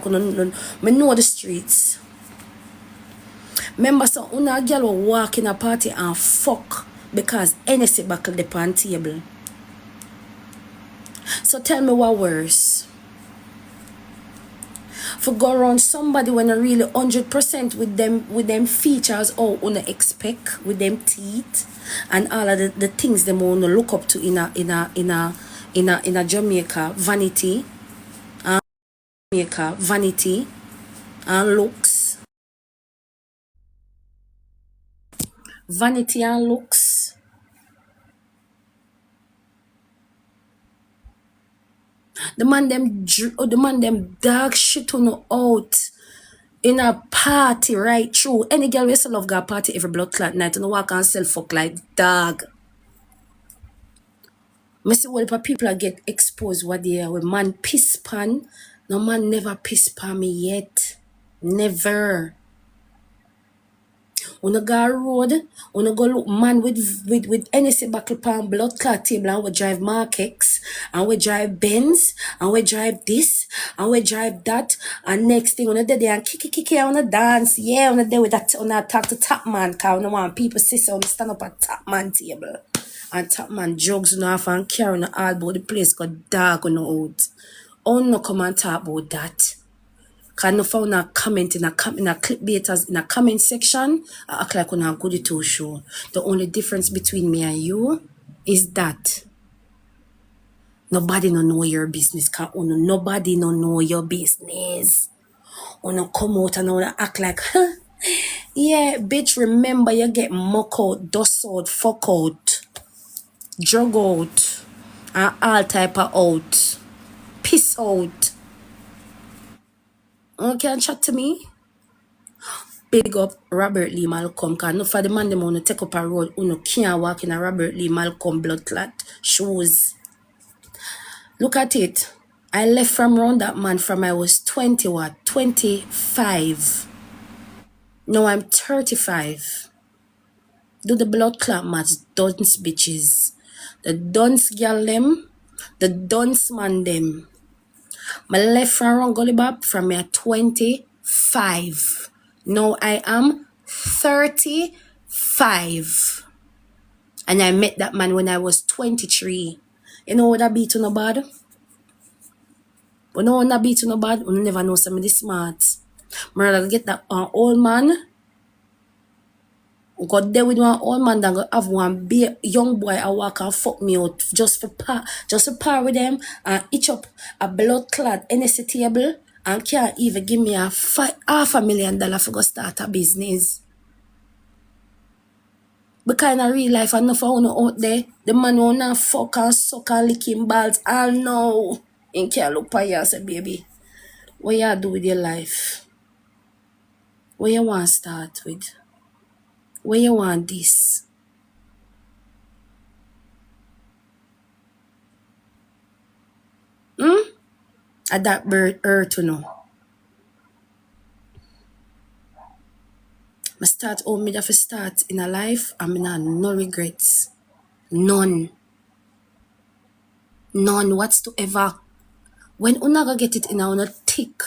like me know the streets. Remember, so una girl will walk in a party and fuck because Hennessy buckle the pan table. So tell me what worse. For go around somebody when I really 100% with them features or una expect with them teeth and all of the things them wanna look up to in a Jamaica vanity and looks. Vanity and looks. The man them dog shit on out in a party right through. Any girl we still love go party every blood clot night and walk and sell fuck like dog. I see what if people get exposed what they are with man piss pan. No man never piss pan me yet. Never. When I go road, when I go look man with Hennessy buckle pan blood clot table and we drive Markex and we drive Benz and we drive this and we drive that and next thing when I there and kiki I wanna dance, yeah, when I there with that when I talk to top man cause I want people see so I stand up at top man table and top man drugs on off and carrying all about the place got dark on out. Oh no come and talk about that. Can no found a comment in a clickbaiters in a comment section. I act like on a goody two show. The only difference between me and you is that nobody no know your business. Nobody no know your business. Wanna come out and wanna act like, huh? Yeah, bitch, remember you get muck out, dust out, fuck out, drug out, and all type of out, piss out. Can't chat to me? Big up Robert Lee Malcolm, cause no for the man them wanna take up a road, uno can't walk in a Robert Lee Malcolm blood clot shoes. Look at it. I left from around that man from I was 25. Now I'm 35. Do the blood clot match, dunce bitches. The dunce girl them, the dunce man them. My left from around Gully Bop from me at 25. Now I am 35. And I met that man when I was 23. You know what I beat on the bad? You know what I beat on the bad? You never know somebody smart. I rather get that old man. Got there with one old man that go have one young boy I walk and fuck me out just for par with them and itch up a blood clot Hennessy table and can't even give me $500,000 for go start a business. Because in a real life I know for one out there, the man wanna fuck and suck and lick him balls all now. And can't look for you and say, baby, what you do with your life? What you want to start with? Where you want this? At that bird earth to know. I start all me have to start in a life and I no regrets. None whatsoever. When una go get it in a thick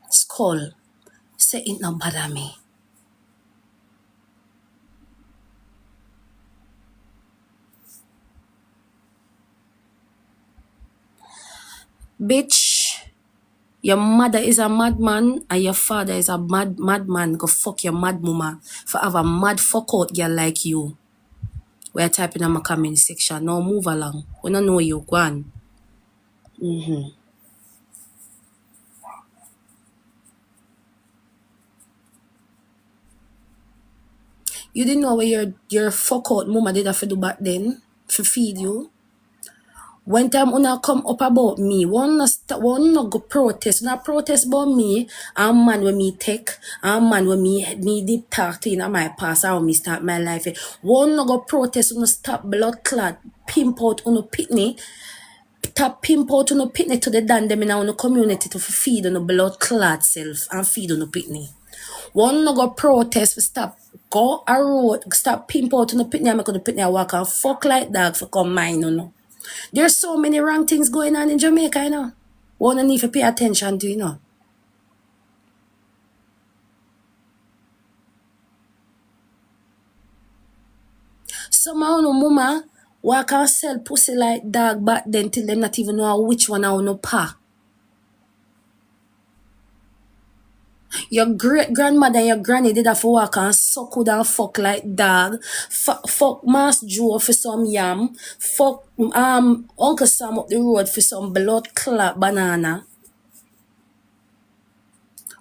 skull, say it no bother me. Bitch, your mother is a madman and your father is a madman. Go fuck your mad mama for have a mad fuck out girl like you. We're typing on my comment section. Now move along. We don't know you. Go on. You didn't know where your fuck out mama did have to do back then to feed you. When time una come up about me, one no go protest. Una protest about me, and man when me take, and man when me deep talk to in my past, how me start my life. One no go protest, una stop blood clot, pimp out una pitney, tap pimp out una pitney to the dan them in our community to feed on blood clot self and feed on pitney. One no go protest for stop, go a road, stop pimp out una pitney and make the pitney walk and fuck like dog for come mine, no. There's so many wrong things going on in Jamaica, you know. One need to pay attention to, you know. Somehow no mama walk and sell pussy like dog back then till them not even know which one I no pa. Your great grandmother and your granny did have to walk and suck wood and fuck like dog. Fuck Mass Joe for some yam. Fuck Uncle Sam up the road for some blood clot banana.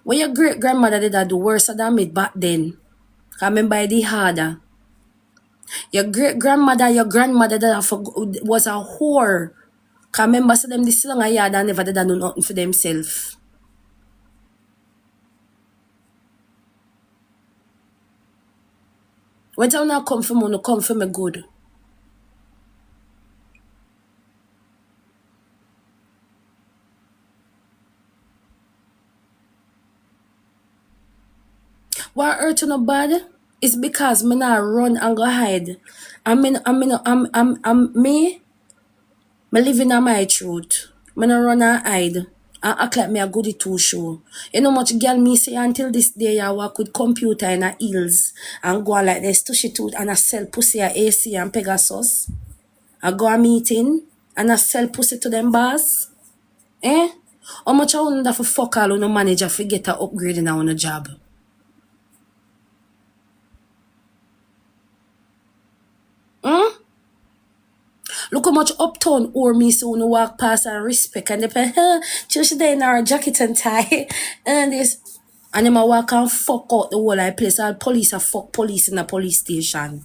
What your great grandmother did do worse than me back then. I remember the harder. Your great grandmother, your grandmother that was a whore. Cause remember so them this long a yard and never did do nothing for themselves. When time now come for me, no come for me good. Why hurt you no bad? It's because me not run and go hide. Me living on my truth. Me not run and hide. And act like me a goody two show. You know much girl me say until this day I work with computer in a heels and go on like this tushy tooth and I sell pussy at AC and Pegasus. I go a meeting and I sell pussy to them boss. Eh? How much I want that for fuck all on manager for get a upgrade in a job? Hmm? Look how much uptown or me so when walk past and respect and they pay, just there in our jacket and tie and this. And them a walk and fuck out the whole of place. All police a fuck police in a police station.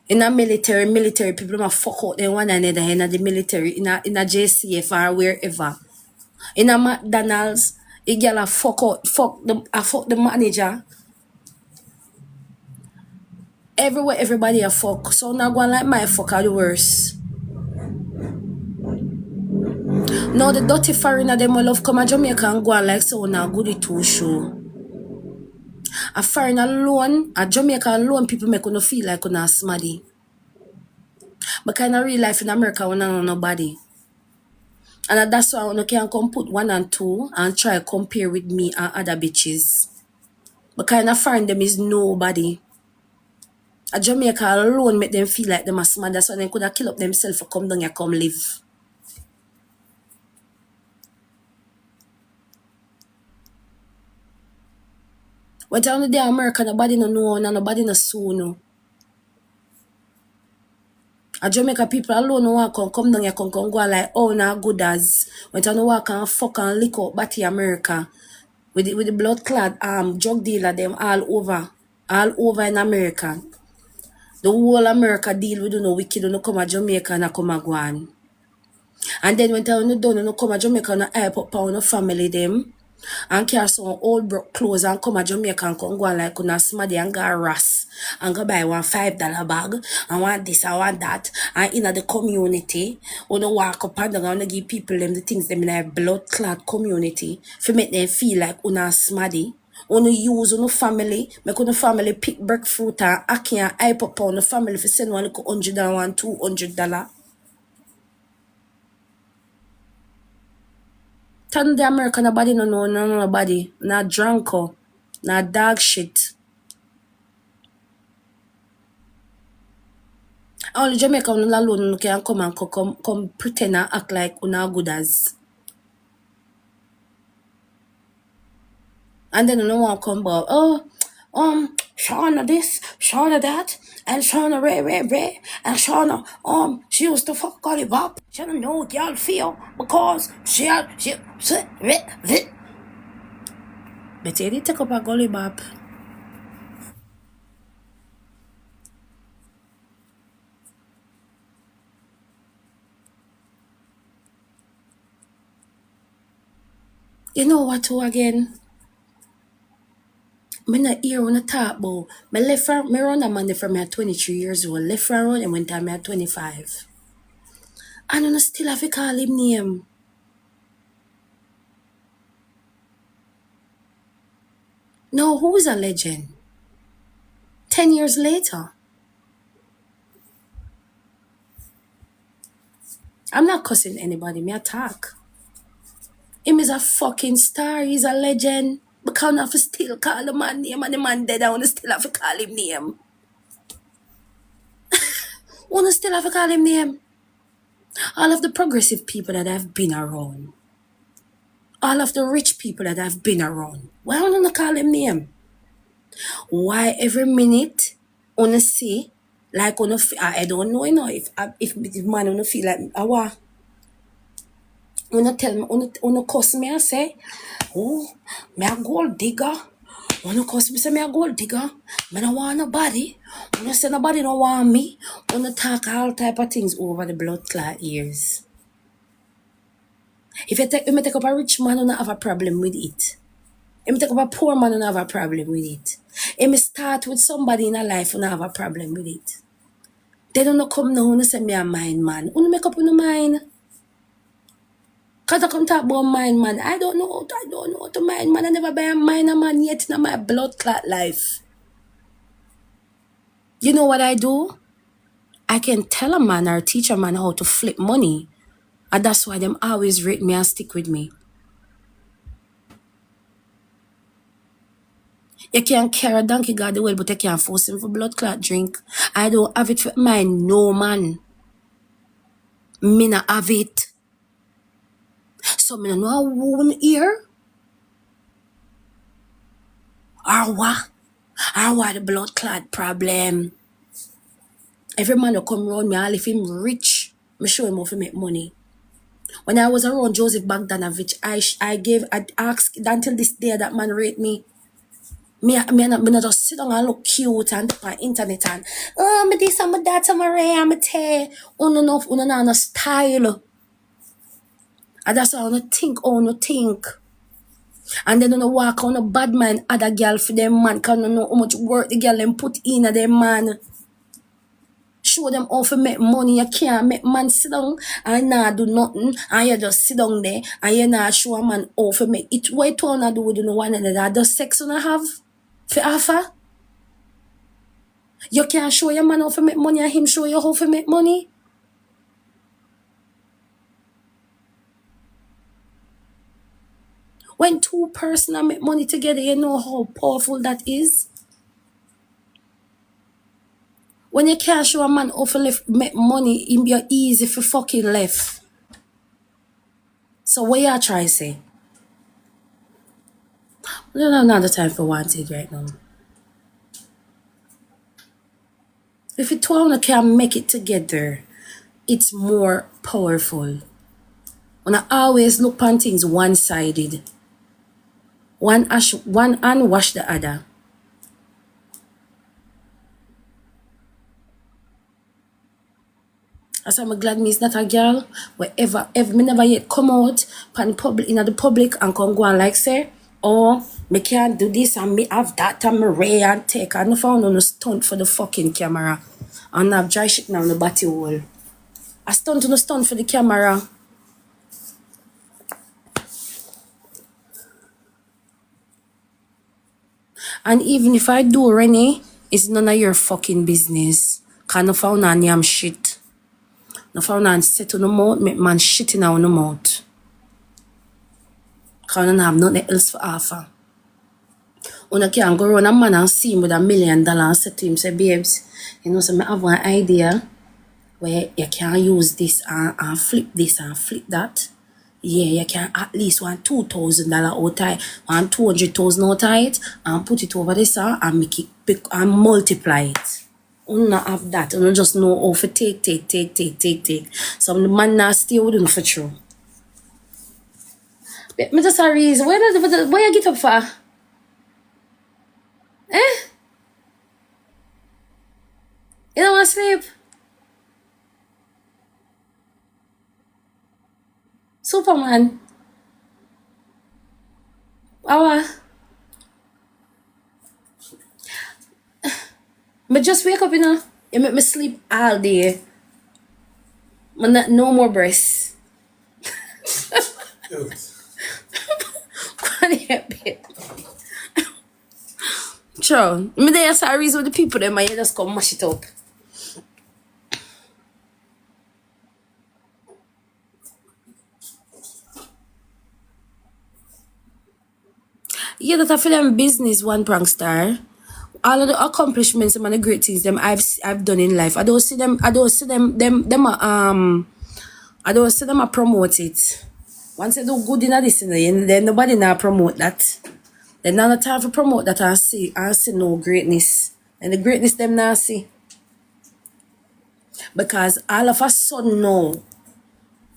In a military people a fuck out them one another in a the military, in a JCF or wherever. In a McDonald's, a girl a fuck out, fuck the manager. Everywhere everybody a fuck. So now go on like my fuck are the worst. Now the dirty foreigner them will love come to Jamaica and go on like so now goody two show. A foreigner alone, a Jamaica alone, people make you feel like you smaddy. But kind of real life in America, we don't know nobody. And that's why you can come put one and two and try compare with me and other bitches. But kind of foreign them is nobody. A Jamaica alone make them feel like them a smart. That's why they could have kill up themselves for come down here come live. When time the day America, nobody no know, nobody no sue no. A Jamaica people alone no walk on come down here come go like oh na good as when time no walk and fuck and lick up batty America with the blood clad drug dealer them all over in America. The whole America deal with no wicked no come a Jamaica and come a go on. And then when time no done no come a Jamaica no hype up on no family them. And carry some old broke clothes and come to Jamaica and come go on like una smaddy and go ras and go buy one $5 bag and want this and want that and in the community wanna walk up and down and give people them the things them in a blood clot community to make them feel like una smaddy. Wanna use on family, make on family pick breadfruit and aki and hype up on the family for send one little $100 and $200. Tell the American nobody no know nobody. Not drunko. Not dog shit. Only Jamaica alone can come and come pretend and act like una good as. And then no one come about, Shauna this, Shauna that, and Shauna Ray, and Shauna, she used to fuck Gully Bop. She don't know what y'all feel because she but you did take up a Gully Bop. You know what too again? Me not hear when I talk about. Me left from me run a man from me at 23 years old. Left from run and went time me at 25. And I still have to call him name. No, who is a legend? 10 years later. I'm not cussing anybody, me attack. Him is a fucking star, he's a legend. But can't have to still call the man name and the man dead, I want to still have to call him name. Una still have to call him name. All of the progressive people that I've been around, all of the rich people that I've been around, why don't you call him name? Why every minute una see like una I don't know, you know, if man una feel like una tell me una cuss me and say, oh, me a gold digger. Una cuss me say me a gold digger. Me no want nobody. Una say nobody don't want me. Una talk all type of things over the blood clot years. If you take up a rich man, una have a problem with it. If you take up a poor man, una have a problem with it. If me start with somebody in a life, una have a problem with it. They don't come now and say me a mind man. Una make up in mind. Cause I come talk about mind man. I don't know how to mind man. I never be a mind a man yet in my blood clot life. You know what I do? I can tell a man or teach a man how to flip money. And that's why them always rate me and stick with me. You can't carry a donkey God the well, but you can't force him for blood clot drink. I don't have it for mine, no man. Me not have it. So me no know a woman here. Or what? Or what the blood clot problem? Every man who come around me, all if him rich, me show him how to make money. When I was around Joseph Bogdanovich, I asked until this day that man rate me. Me not just sit down and look cute and on internet and me this and me that and my ray and me tear. Uno no style. And that's how uno think. And then uno walk on a bad man other girl for them man, cause uno know how much work the girl them put in a them man. Show them how to make money. You can't make man sit down and not do nothing and you just sit down there and you not show a man how to make it. What you wanna do with one another? Does sex wanna have for offer? You can't show your man how to make money and him show you how to make money? When two persons make money together, you know how powerful that is. When you can't show a man how to make money, it be easy for fucking left. So what you try to say? We don't have another time for wanted right now. If you two can make it together, it's more powerful. When I always look on things one-sided. One hand wash the other. That's why I'm glad me is not a girl wherever me never yet come out in the public and come go and like say, oh, me can't do this and me have that and me ray and take. I no found no stunt for the fucking camera. And I have dry shit now in the body hole. I stunt for the camera. And even if I do, Renee, it's none of your fucking business. Cause no found on yam shit. No found on sit on the mouth, make man shit in our mouth. Cause I don't have nothing else for offer. Una can go around a man and see him with $1 million and say to him, say, babes, you know, so I have one idea where you can use this and flip this and flip that. Yeah, you can at least want $2,000 out of it, want 200,000 out of it, and put it over this and make it big and multiply it. You not have that. You just know how to take. Some the man not stay with you for true. Me just a reason. Where you get up for? Eh? You don't want to sleep? Superman. Awa. Me just wake up, you know. You make me sleep all day. No more breasts. True. Me there sorry with the people them and you just come mash it up. Yeah, that I feel them business one prank star. all of the accomplishments and the great things them I've done in life. I don't see them. I don't see them I don't see them promote it. Once they do good in this, then nobody now promote that. Then now the time for promote that I see no greatness. And the greatness them now see. Because all of a sudden now,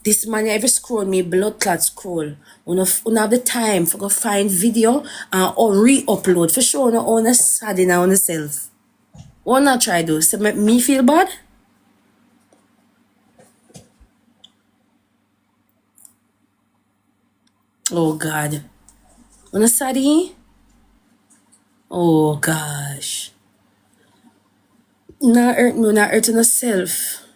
this man every scroll me blood clot scroll. Una have the time for go find video or re-upload for sure no own sad in on self. Wanna try those to make me feel bad? Oh God. Wanna saddy? Oh gosh. Not hurt no, not hurting yourself.